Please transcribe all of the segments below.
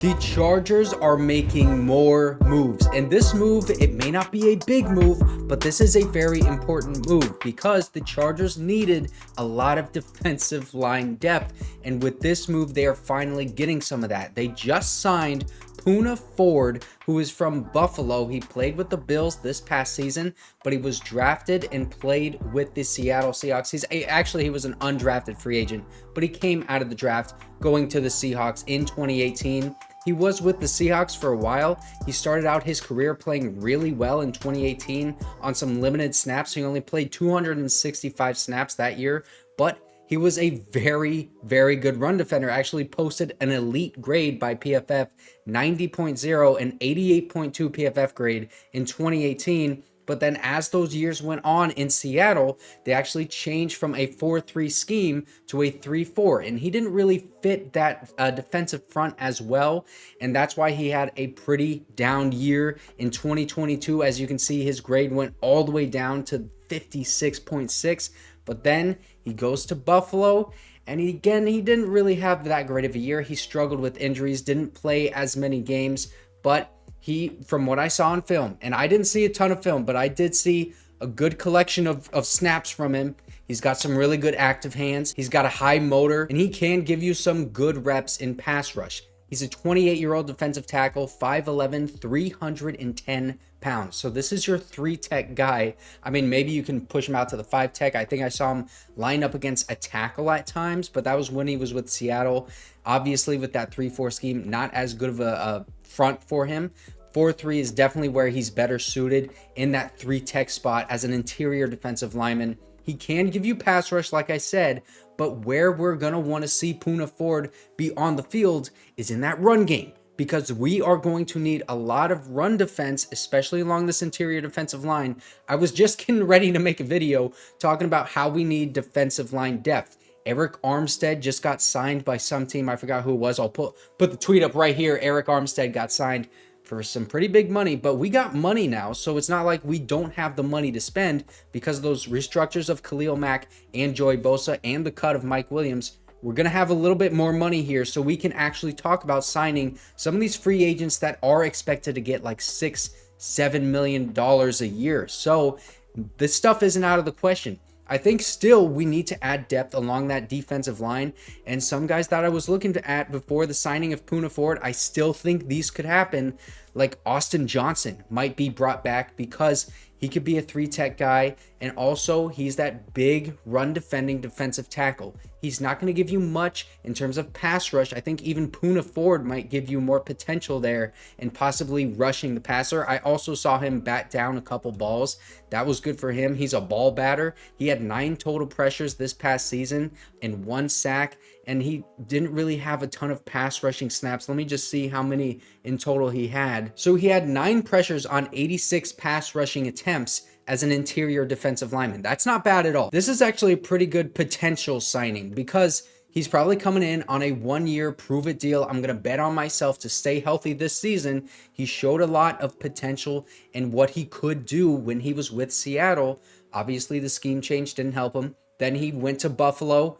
The Chargers are making more moves, and this move, it may not be a big move, but this is a very important move because the Chargers needed a lot of defensive line depth, and with this move, they are finally getting some of that. They just signed Poona Ford, who is from Buffalo. He played with the Bills this past season, but he was drafted and played with the Seattle Seahawks. He was an undrafted free agent, but he came out of the draft going to the Seahawks in 2018. He was with the Seahawks for a while. He started out his career playing really well in 2018 on some limited snaps. He only played 265 snaps that year, but he was a very, very good run defender. Actually posted an elite grade by PFF, 90.0 and 88.2 PFF grade in 2018. But then as those years went on in Seattle, they actually changed from a 4-3 scheme to a 3-4. And he didn't really fit that defensive front as well. And that's why he had a pretty down year in 2022. As you can see, his grade went all the way down to 56.6. But then he goes to Buffalo. And he didn't really have that great of a year. He struggled with injuries, didn't play as many games. But from what I saw on film, and I didn't see a ton of film, but I did see a good collection of snaps from him. He's got some really good active hands. He's got a high motor, and he can give you some good reps in pass rush. He's a 28-year-old defensive tackle, 5'11", 310 pounds. So this is your 3-tech guy. I mean, maybe you can push him out to the 5-tech. I think I saw him line up against a tackle at times, but that was when he was with Seattle. Obviously, with that 3-4 scheme, not as good of a front for him. 4-3 is definitely where he's better suited in that 3-tech spot as an interior defensive lineman. He can give you pass rush, like I said, but where we're going to want to see Poona Ford be on the field is in that run game, because we are going to need a lot of run defense, especially along this interior defensive line. I was just getting ready to make a video talking about how we need defensive line depth. Eric Armstead just got signed by some team. I forgot who it was. I'll put the tweet up right here. Eric Armstead got signed for some pretty big money, but we got money now, so it's not like we don't have the money to spend because of those restructures of Khalil Mack and Joey Bosa and the cut of Mike Williams. We're going to have a little bit more money here, so we can actually talk about signing some of these free agents that are expected to get like $6-7 million a year. So this stuff isn't out of the question. I think still we need to add depth along that defensive line, and some guys that I was looking to add before the signing of Poona Ford, I still think these could happen. Like Austin Johnson might be brought back because he could be a 3-tech guy, and also he's that big run defending defensive tackle. He's not going to give you much in terms of pass rush. I think even Poona Ford might give you more potential there and possibly rushing the passer. I also saw him bat down a couple balls. That was good for him. He's a ball batter. He had 9 total pressures this past season and 1 sack, and he didn't really have a ton of pass rushing snaps. Let me just see how many in total he had. So he had 9 pressures on 86 pass rushing attempts as an interior defensive lineman. That's not bad at all. This is actually a pretty good potential signing because he's probably coming in on a 1-year prove-it deal. I'm going to bet on myself to stay healthy this season. He showed a lot of potential in what he could do when he was with Seattle. Obviously, the scheme change didn't help him. Then he went to Buffalo,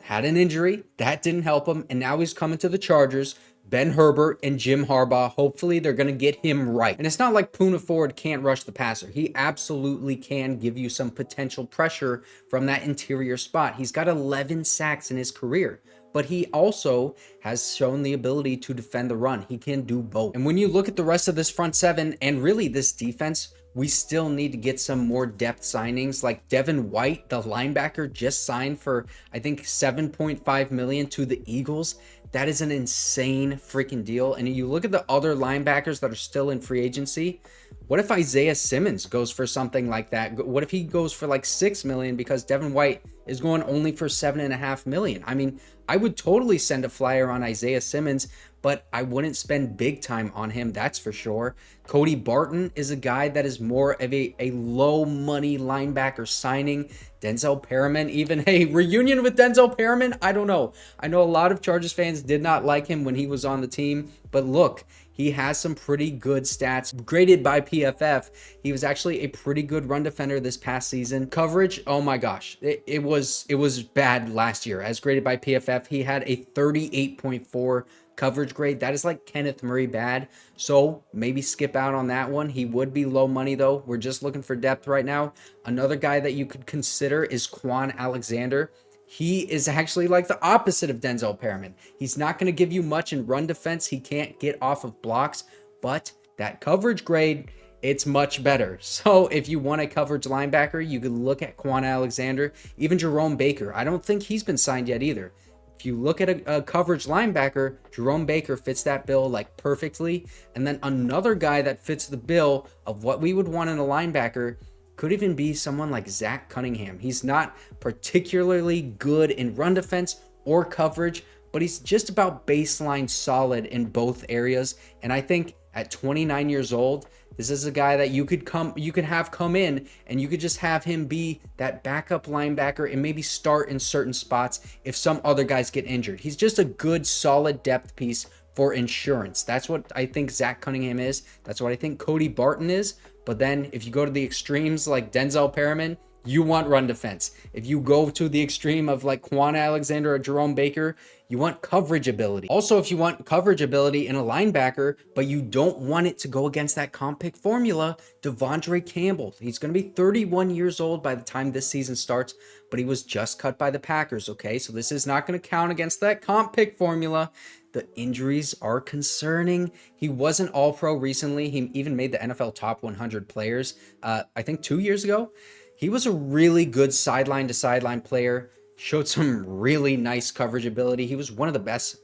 had an injury. That didn't help him. And now he's coming to the Chargers. Ben Herbert and Jim Harbaugh, hopefully they're going to get him right. And it's not like Poona Ford can't rush the passer. He absolutely can give you some potential pressure from that interior spot. He's got 11 sacks in his career, but he also has shown the ability to defend the run. He can do both. And when you look at the rest of this front seven and really this defense, we still need to get some more depth signings. Like Devin White, the linebacker, just signed for, I think, $7.5 million to the Eagles. That is an insane freaking deal. And you look at the other linebackers that are still in free agency. What if Isaiah Simmons goes for something like that? What if he goes for like $6 million because Devin White is going only for $7.5 million? I mean, I would totally send a flyer on Isaiah Simmons, but I wouldn't spend big time on him, that's for sure. Cody Barton is a guy that is more of a low money linebacker signing. Denzel Perryman, even a reunion with Denzel Perryman, I don't know. I know a lot of Chargers fans did not like him when he was on the team, but look, he has some pretty good stats graded by PFF. He was actually a pretty good run defender this past season. Coverage, oh my gosh, it was bad last year. As graded by PFF, he had a 38.4 coverage grade. That is like Kenneth Murray bad. So maybe skip out on that one. He would be low money though. We're just looking for depth right now. Another guy that you could consider is Kwon Alexander. He is actually like the opposite of Denzel Perryman. He's not going to give you much in run defense. He can't get off of blocks, but that coverage grade, it's much better. So if you want a coverage linebacker, you could look at Kwon Alexander, even Jerome Baker. I don't think he's been signed yet either. If you look at a coverage linebacker, Jerome Baker fits that bill like perfectly. And then another guy that fits the bill of what we would want in a linebacker could even be someone like Zach Cunningham. He's not particularly good in run defense or coverage, but he's just about baseline solid in both areas. And I think at 29 years old, this is a guy that you could have come in and you could just have him be that backup linebacker and maybe start in certain spots if some other guys get injured. He's just a good, solid depth piece for insurance. That's what I think Zach Cunningham is. That's what I think Cody Barton is. But then if you go to the extremes like Denzel Perryman, you want run defense. If you go to the extreme of like Kwon Alexander or Jerome Baker, you want coverage ability. Also, if you want coverage ability in a linebacker, but you don't want it to go against that comp pick formula, Devondre Campbell. He's going to be 31 years old by the time this season starts, but he was just cut by the Packers, okay? So this is not going to count against that comp pick formula. The injuries are concerning. He wasn't all-pro recently. He even made the NFL top 100 players, I think 2 years ago. He was a really good sideline-to-sideline player, showed some really nice coverage ability. He was one of the best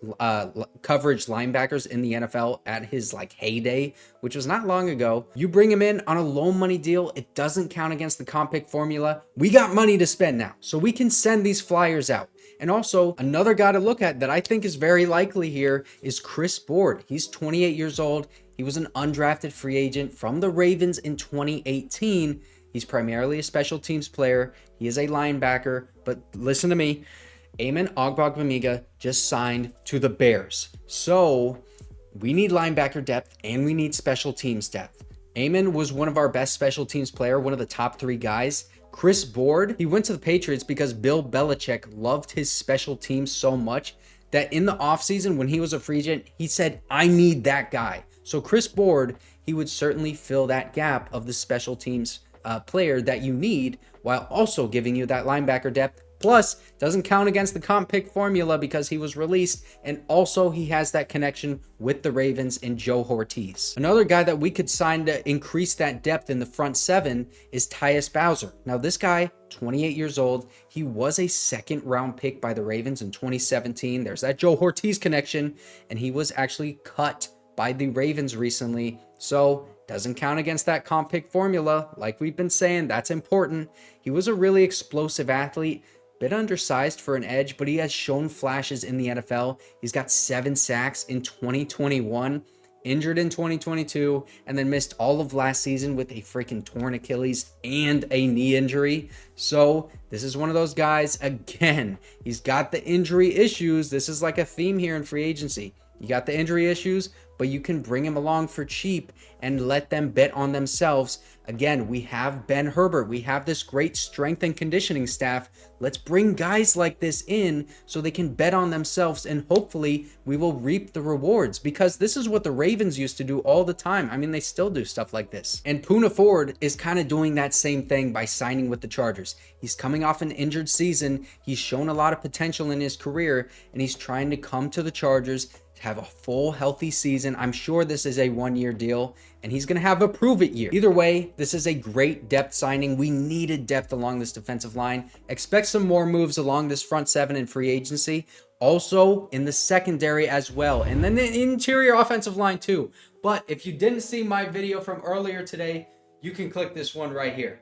coverage linebackers in the NFL at his like heyday, which was not long ago. You bring him in on a low money deal. It doesn't count against the comp pick formula. We got money to spend now, so we can send these flyers out. And also, another guy to look at that I think is very likely here is Chris Board. He's 28 years old. He was an undrafted free agent from the Ravens in 2018. He's primarily a special teams player. He is a linebacker, but listen to me. Amen Ogbongbemiga just signed to the Bears. So we need linebacker depth and we need special teams depth. Amen was one of our best special teams player, one of the top 3 guys. Chris Board, he went to the Patriots because Bill Belichick loved his special teams so much that in the offseason when he was a free agent, he said, I need that guy. So Chris Board, he would certainly fill that gap of the special teams player that you need while also giving you that linebacker depth. Plus, doesn't count against the comp pick formula because he was released, and also he has that connection with the Ravens and Joe Hortiz. Another guy that we could sign to increase that depth in the front 7 is Tyus Bowser. Now this guy, 28 years old, he was a 2nd round pick by the Ravens in 2017. There's that Joe Hortiz connection, and he was actually cut by the Ravens recently. So doesn't count against that comp pick formula. Like we've been saying, that's important. He was a really explosive athlete, bit undersized for an edge, but he has shown flashes in the NFL. He's got 7 sacks in 2021, injured in 2022, and then missed all of last season with a freaking torn Achilles and a knee injury. So this is one of those guys, again, he's got the injury issues. This is like a theme here in free agency. You got the injury issues, but you can bring him along for cheap and let them bet on themselves. Again, we have Ben Herbert. We have this great strength and conditioning staff. Let's bring guys like this in so they can bet on themselves, and hopefully we will reap the rewards, because this is what the Ravens used to do all the time. I mean, they still do stuff like this. And Poona Ford is kind of doing that same thing by signing with the Chargers. He's coming off an injured season. He's shown a lot of potential in his career, and he's trying to come to the Chargers, have a full healthy season. I'm sure this is a 1-year deal, and he's going to have a prove it year. Either way, this is a great depth signing. We needed depth along this defensive line. Expect some more moves along this front 7 in free agency. Also in the secondary as well, and then the interior offensive line too. But if you didn't see my video from earlier today, you can click this one right here.